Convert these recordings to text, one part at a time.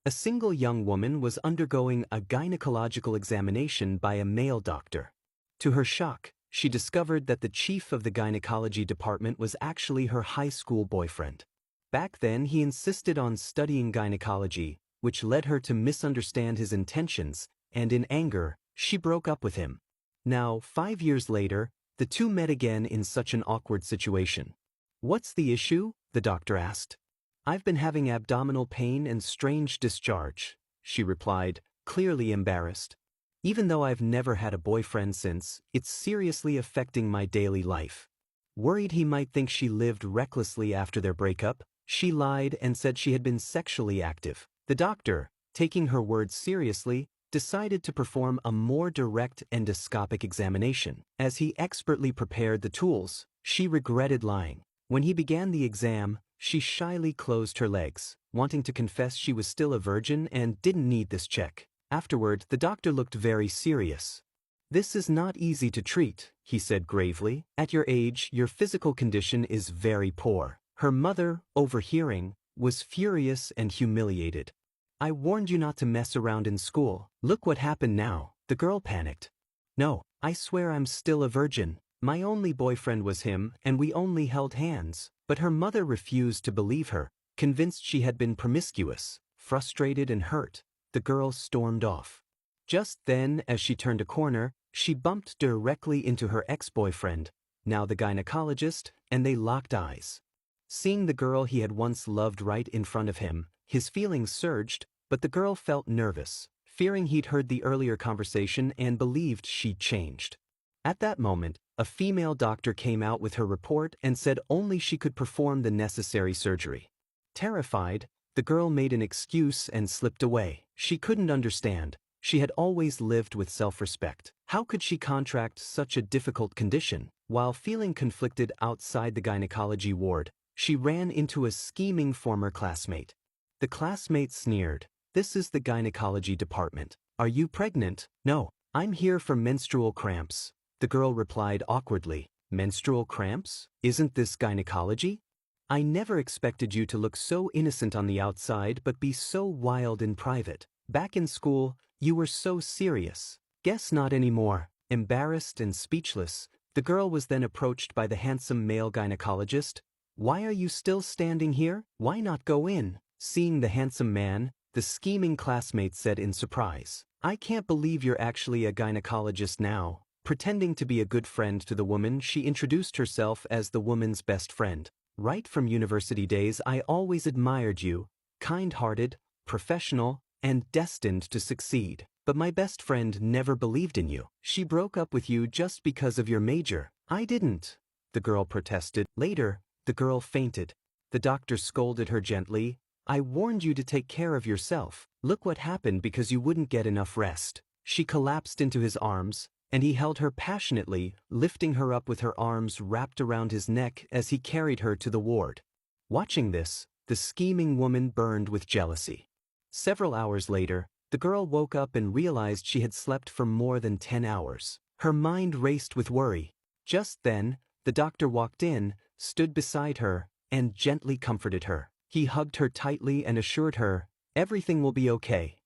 A single young woman was undergoing a gynecological examination by a male doctor. To her shock, she discovered that the chief of the gynecology department was actually her high school boyfriend. Back then, he insisted on studying gynecology, which led her to misunderstand his intentions, and in anger, she broke up with him. Now, 5 years later, the two met again in such an awkward situation. "What's the issue?" the doctor asked. "I've been having abdominal pain and strange discharge," she replied, clearly embarrassed. "Even though I've never had a boyfriend since, it's seriously affecting my daily life." Worried he might think she lived recklessly after their breakup, she lied and said she had been sexually active. The doctor, taking her words seriously, decided to perform a more direct endoscopic examination. As he expertly prepared the tools, she regretted lying. When he began the exam, she shyly closed her legs, wanting to confess she was still a virgin and didn't need this check. Afterward, the doctor looked very serious. "This is not easy to treat," he said gravely. "At your age, your physical condition is very poor." Her mother, overhearing, was furious and humiliated. "I warned you not to mess around in school. Look what happened now." The girl panicked. "No, I swear I'm still a virgin. My only boyfriend was him, and we only held hands." But her mother refused to believe her, convinced she had been promiscuous. Frustrated and hurt, the girl stormed off. Just then, as she turned a corner, she bumped directly into her ex-boyfriend, now the gynecologist, and they locked eyes. Seeing the girl he had once loved right in front of him, his feelings surged, but the girl felt nervous, fearing he'd heard the earlier conversation and believed she'd changed. At that moment, a female doctor came out with her report and said only she could perform the necessary surgery. Terrified, the girl made an excuse and slipped away. She couldn't understand. She had always lived with self-respect. How could she contract such a difficult condition? While feeling conflicted outside the gynecology ward, she ran into a scheming former classmate. The classmate sneered. "This is the gynecology department. Are you pregnant?" "No, I'm here for menstrual cramps," the girl replied awkwardly. "Menstrual cramps? Isn't this gynecology? I never expected you to look so innocent on the outside but be so wild in private. Back in school, you were so serious. Guess not anymore." Embarrassed and speechless, the girl was then approached by the handsome male gynecologist. "Why are you still standing here? Why not go in?" Seeing the handsome man, the scheming classmate said in surprise, "I can't believe you're actually a gynecologist now." Pretending to be a good friend to the woman, she introduced herself as the woman's best friend. "Right from university days, I always admired you, kind-hearted, professional, and destined to succeed. But my best friend never believed in you. She broke up with you just because of your major." "I didn't," the girl protested. Later, the girl fainted. The doctor scolded her gently. "I warned you to take care of yourself. Look what happened because you wouldn't get enough rest." She collapsed into his arms, and he held her passionately, lifting her up with her arms wrapped around his neck as he carried her to the ward. Watching this, the scheming woman burned with jealousy. Several hours later, the girl woke up and realized she had slept for more than 10 hours. Her mind raced with worry. Just then, the doctor walked in, stood beside her, and gently comforted her. He hugged her tightly and assured her, "Everything will be okay.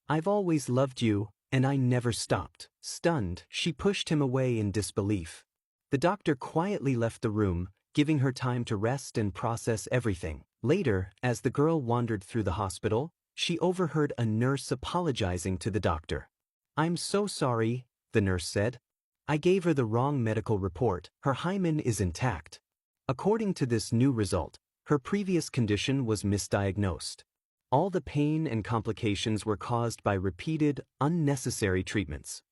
I've always loved you, and I never stopped." Stunned, she pushed him away in disbelief. The doctor quietly left the room, giving her time to rest and process everything. Later, as the girl wandered through the hospital, she overheard a nurse apologizing to the doctor. "I'm so sorry," the nurse said. "I gave her the wrong medical report. Her hymen is intact." According to this new result, her previous condition was misdiagnosed. All the pain and complications were caused by repeated, unnecessary treatments.